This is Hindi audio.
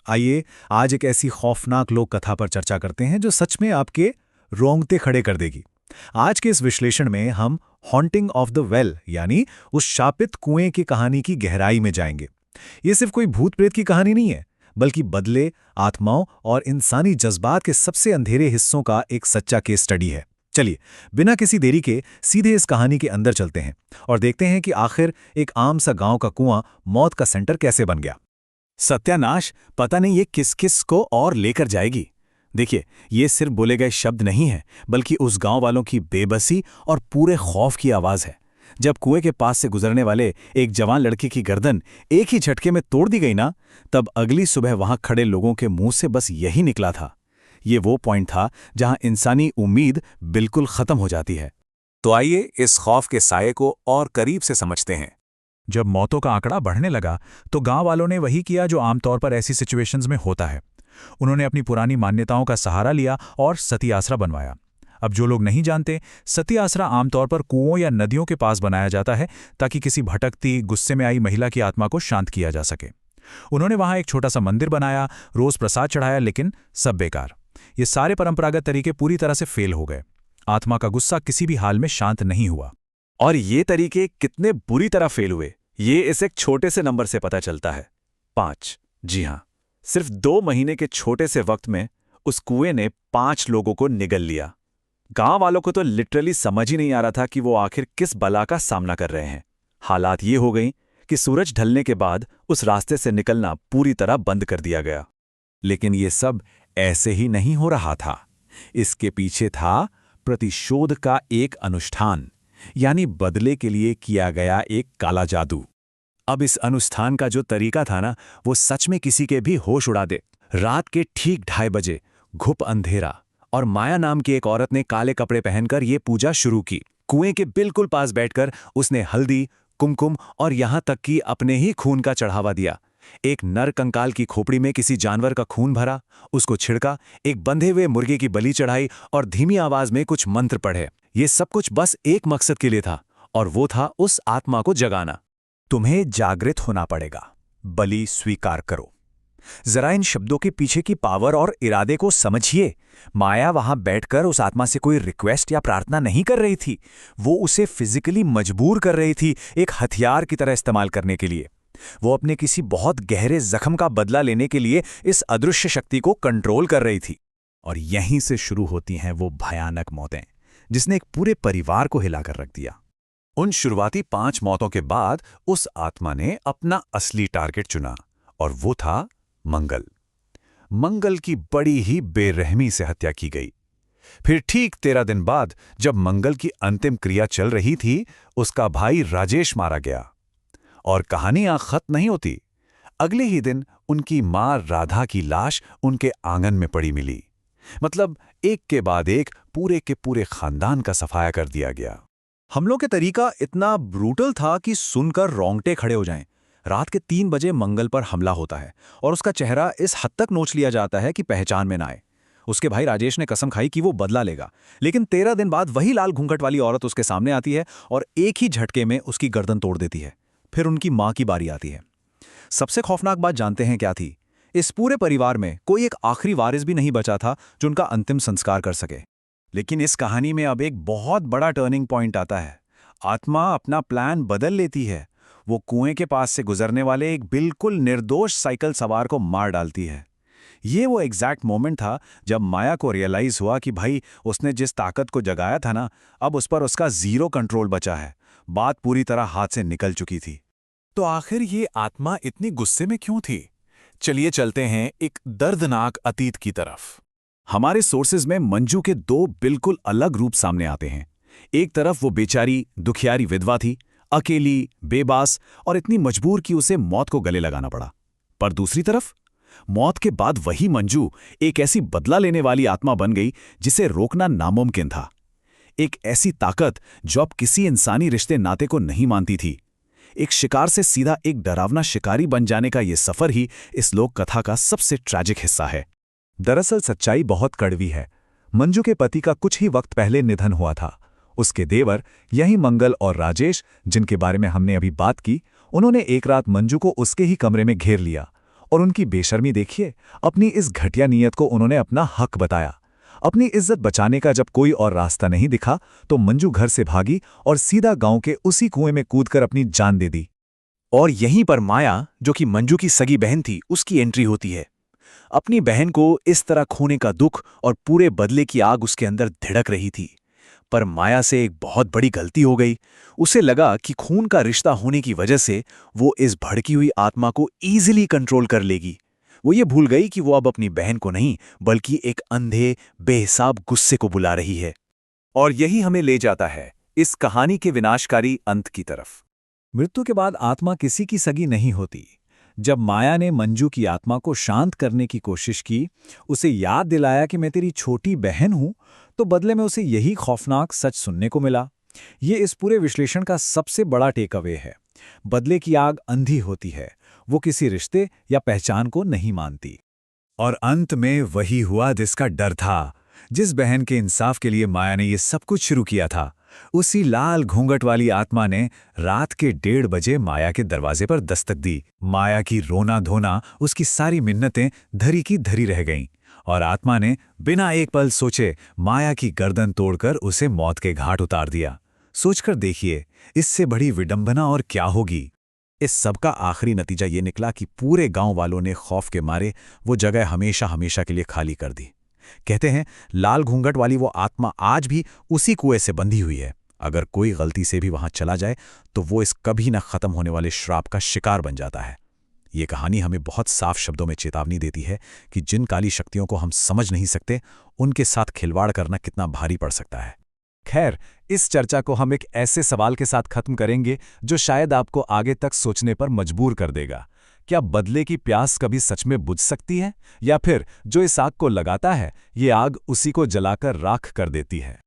आइए आज एक ऐसी खौफनाक लोक कथा पर चर्चा करते हैं जो सच में आपके रोंगटे खड़े कर देगी। आज के इस विश्लेषण में हम हॉन्टिंग ऑफ द वेल यानी उस शापित कुएं की कहानी की गहराई में जाएंगे। ये सिर्फ कोई भूत प्रेत की कहानी नहीं है, बल्कि बदले, आत्माओं और इंसानी जज्बात के सबसे अंधेरे हिस्सों का एक सच्चा केस स्टडी है। चलिए बिना किसी देरी के सीधे इस कहानी के अंदर चलते हैं और देखते हैं कि आखिर एक आम सा गांव का कुआं मौत का सेंटर कैसे बन गया। सत्यानाश, पता नहीं ये किस किस को और लेकर जाएगी। देखिए, ये सिर्फ बोले गए शब्द नहीं है, बल्कि उस गांव वालों की बेबसी और पूरे खौफ की आवाज है। जब कुएं के पास से गुजरने वाले एक जवान लड़के की गर्दन एक ही झटके में तोड़ दी गई ना, तब अगली सुबह वहां खड़े लोगों के मुंह से बस यही निकला था। ये वो पॉइंट था जहां इंसानी उम्मीद बिल्कुल खत्म हो जाती है। तो आइए इस खौफ के साये को और करीब से समझते हैं। जब मौतों का आंकड़ा बढ़ने लगा तो गांव वालों ने वही किया जो आमतौर पर ऐसी सिचुएशंस में होता है। उन्होंने अपनी पुरानी मान्यताओं का सहारा लिया और सती आसरा बनवाया। अब जो लोग नहीं जानते, सती आसरा आमतौर पर कुओं या नदियों के पास बनाया जाता है ताकि किसी भटकती, गुस्से में आई महिला की आत्मा को शांत किया जा सके। उन्होंने वहां एक छोटा सा मंदिर बनाया, रोज प्रसाद चढ़ाया, लेकिन सब बेकार। ये सारे परंपरागत तरीके पूरी तरह से फेल हो गए। आत्मा का गुस्सा किसी भी हाल में शांत नहीं हुआ। और ये तरीके कितने बुरी तरह फेल हुए, ये इस एक छोटे से नंबर से पता चलता है, 5। जी हां, सिर्फ 2 महीने के छोटे से वक्त में उस कुएं ने 5 लोगों को निगल लिया। गांव वालों को तो लिटरली समझ ही नहीं आ रहा था कि वो आखिर किस बला का सामना कर रहे हैं। हालात ये हो गई कि सूरज ढलने के बाद उस रास्ते से निकलना पूरी तरह बंद कर दिया गया। लेकिन ये सब ऐसे ही नहीं हो रहा था। इसके पीछे था प्रतिशोध का एक अनुष्ठान, यानी बदले के लिए किया गया एक काला जादू। अब इस अनुष्ठान का जो तरीका था ना, वो सच में किसी के भी होश उड़ा दे। रात के ठीक 2:30 बजे घुप अंधेरा और माया नाम की एक औरत ने काले कपड़े पहनकर ये पूजा शुरू की। कुएं के बिल्कुल पास बैठकर उसने हल्दी, कुमकुम और यहां तक कि अपने ही खून का चढ़ावा दिया। एक नर कंकाल की खोपड़ी में किसी जानवर का खून भरा, उसको छिड़का, एक बंधे हुए मुर्गे की बलि चढ़ाई और धीमी आवाज में कुछ मंत्र पढ़े। ये सब कुछ बस एक मकसद के लिए था, और वो था उस आत्मा को जगाना। तुम्हें जागृत होना पड़ेगा, बलि स्वीकार करो। जरा इन शब्दों के पीछे की पावर और इरादे को समझिए। माया वहां बैठकर उस आत्मा से कोई रिक्वेस्ट या प्रार्थना नहीं कर रही थी, वो उसे फिजिकली मजबूर कर रही थी, एक हथियार की तरह इस्तेमाल करने के लिए। वो अपने किसी बहुत गहरे जख्म का बदला लेने के लिए इस अदृश्य शक्ति को कंट्रोल कर रही थी। और यहीं से शुरू होती हैं वो भयानक मौतें, जिसने एक पूरे परिवार को हिलाकर रख दिया। उन शुरुआती 5 मौतों के बाद उस आत्मा ने अपना असली टारगेट चुना, और वो था मंगल। मंगल की बड़ी ही बेरहमी से हत्या की गई। फिर ठीक 13 दिन बाद, जब मंगल की अंतिम क्रिया चल रही थी, उसका भाई राजेश मारा गया। और कहानी यहां खत्म नहीं होती। अगले ही दिन उनकी मां राधा की लाश उनके आंगन में पड़ी मिली। मतलब एक के बाद एक पूरे के पूरे खानदान का सफाया कर दिया गया। हमलों के तरीका इतना ब्रूटल था कि सुनकर रोंगटे खड़े हो जाएं। रात के 3 बजे मंगल पर हमला होता है और उसका चेहरा इस हद तक नोच लिया जाता है कि पहचान में ना आए। उसके भाई राजेश ने कसम खाई कि वो बदला लेगा, लेकिन 13 दिन बाद वही लाल घूंघट वाली औरत उसके सामने आती है और एक ही झटके में उसकी गर्दन तोड़ देती है। फिर उनकी मां की बारी आती है। सबसे खौफनाक बात जानते हैं क्या थी? इस पूरे परिवार में कोई एक आखिरी वारिस भी नहीं बचा था जो उनका अंतिम संस्कार कर सके। लेकिन इस कहानी में अब एक बहुत बड़ा टर्निंग पॉइंट आता है। आत्मा अपना प्लान बदल लेती है। वो कुएं के पास से गुजरने वाले एक बिल्कुल निर्दोष साइकिल सवार को मार डालती है। ये वो एग्जैक्ट मोमेंट था जब माया को रियलाइज हुआ कि भाई, उसने जिस ताकत को जगाया था ना, अब उस पर उसका 0 कंट्रोल बचा है। बात पूरी तरह हाथ से निकल चुकी थी। तो आखिर ये आत्मा इतनी गुस्से में क्यों थी? चलिए चलते हैं एक दर्दनाक अतीत की तरफ। हमारे सोर्सेज में मंजू के 2 बिल्कुल अलग रूप सामने आते हैं। एक तरफ वो बेचारी दुखियारी विधवा थी, अकेली, बेबास और इतनी मजबूर कि उसे मौत को गले लगाना पड़ा। पर दूसरी तरफ मौत के बाद वही मंजू एक ऐसी बदला लेने वाली आत्मा बन गई जिसे रोकना नामुमकिन था। एक ऐसी ताकत जो अब किसी इंसानी रिश्ते नाते को नहीं मानती थी। एक शिकार से सीधा एक डरावना शिकारी बन जाने का यह सफर ही इस लोक कथा का सबसे ट्रैजिक हिस्सा है। दरअसल सच्चाई बहुत कड़वी है। मंजू के पति का कुछ ही वक्त पहले निधन हुआ था। उसके देवर, यही मंगल और राजेश, जिनके बारे में हमने अभी बात की, उन्होंने एक रात मंजू को उसके ही कमरे में घेर लिया और उनकी बेशर्मी देखिए, अपनी इस घटिया नीयत को उन्होंने अपना हक बताया। अपनी इज्जत बचाने का जब कोई और रास्ता नहीं दिखा तो मंजू घर से भागी और सीधा गांव के उसी कुएं में कूदकर अपनी जान दे दी। और यहीं पर माया, जो कि मंजू की सगी बहन थी, उसकी एंट्री होती है। अपनी बहन को इस तरह खोने का दुख और पूरे बदले की आग उसके अंदर धिड़क रही थी। पर माया से एक बहुत बड़ी गलती हो गई। उसे लगा कि खून का रिश्ता होने की वजह से वो इस भड़की हुई आत्मा को ईजिली कंट्रोल कर लेगी। वो ये भूल गई कि वो अब अपनी बहन को नहीं, बल्कि एक अंधे, बेहिसाब गुस्से को बुला रही है। और यही हमें ले जाता है इस कहानी के विनाशकारी अंत की तरफ। मृत्यु के बाद आत्मा किसी की सगी नहीं होती। जब माया ने मंजू की आत्मा को शांत करने की कोशिश की, उसे याद दिलाया कि मैं तेरी छोटी बहन हूं, तो बदले में उसे यही खौफनाक सच सुनने को मिला। ये इस पूरे विश्लेषण का सबसे बड़ा टेक अवे है। बदले की आग अंधी होती है, वो किसी रिश्ते या पहचान को नहीं मानती। और अंत में वही हुआ जिसका डर था। जिस बहन के इंसाफ के लिए माया ने ये सब कुछ शुरू किया था, उसी लाल घूंघट वाली आत्मा ने रात के 1:30 बजे माया के दरवाजे पर दस्तक दी। माया की रोना धोना, उसकी सारी मिन्नतें धरी की धरी रह गईं, और आत्मा ने बिना एक पल सोचे माया की गर्दन तोड़कर उसे मौत के घाट उतार दिया। सोचकर देखिए, इससे बड़ी विडंबना और क्या होगी। इस सब का आखिरी नतीजा ये निकला कि पूरे गांव वालों ने खौफ के मारे वो जगह हमेशा हमेशा के लिए खाली कर दी। कहते हैं, लाल घूंघट वाली वो आत्मा आज भी उसी कुएं से बंधी हुई है। अगर कोई गलती से भी वहां चला जाए तो वो इस कभी न खत्म होने वाले श्राप का शिकार बन जाता है। ये कहानी हमें बहुत साफ शब्दों में चेतावनी देती है कि जिन काली शक्तियों को हम समझ नहीं सकते, उनके साथ खिलवाड़ करना कितना भारी पड़ सकता है। खैर, इस चर्चा को हम एक ऐसे सवाल के साथ खत्म करेंगे जो शायद आपको आगे तक सोचने पर मजबूर कर देगा। क्या बदले की प्यास कभी सच में बुझ सकती है, या फिर जो इस आग को लगाता है, ये आग उसी को जलाकर राख कर देती है?